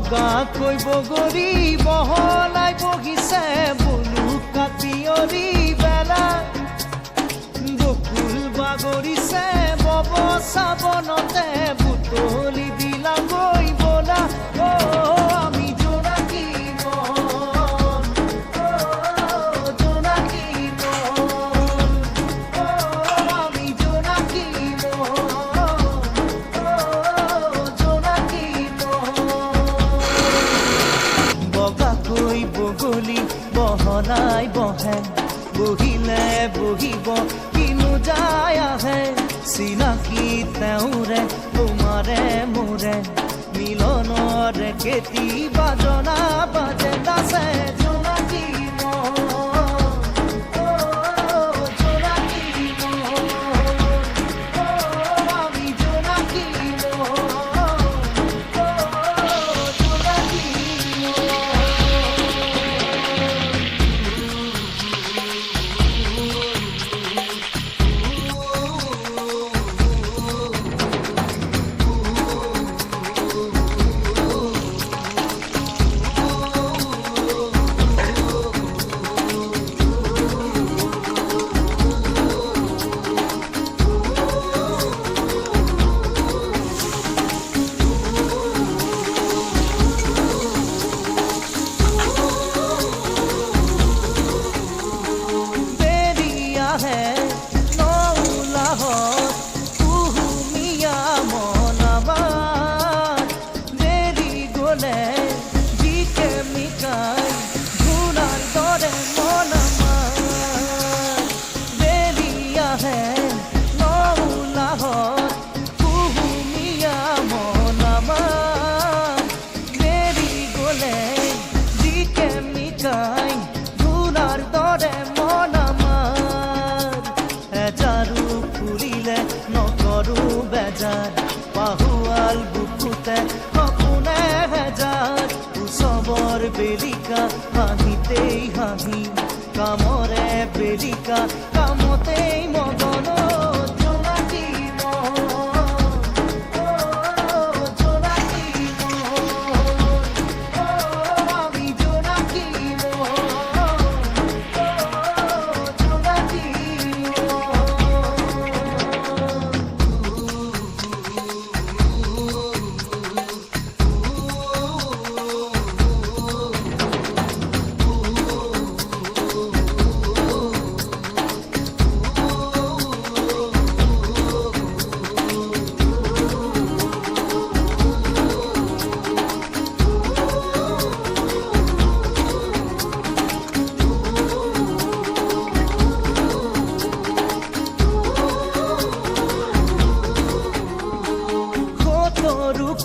বগাকৈ বগৰী বহলাই বহিছে বুলুকা পিয়ৰি বেলা বকুল বাগৰিছে বব চাবনতে বুটলি বিলাগৈ বলা আমি জোনাকী মন জোনাকী মন আমি জোনাকী মন জোনাকী মন বগাকৈ বগলী বহলাই বহে বহিলে বহিব কিনো যায় আহে চিনাকি তেওঁৰে তোমাৰে মোৰে মিলনৰ কেতি বাজনা বাজে নাচে জোনাকী মন জোনাকী মন আমি জোনাকী মন জোনাকী মন পাহুয়াল বুকুতে সপোনে হেজাৰ উৎসৱৰ বেলিকা হাঁহিতেই হাঁহি কামৰে বেলিকা কামতেই মগন জোনাকী মন জোনাকী মন আমি জোনাকী মন জোনাকী মন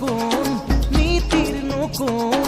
কোন নীতির নকুন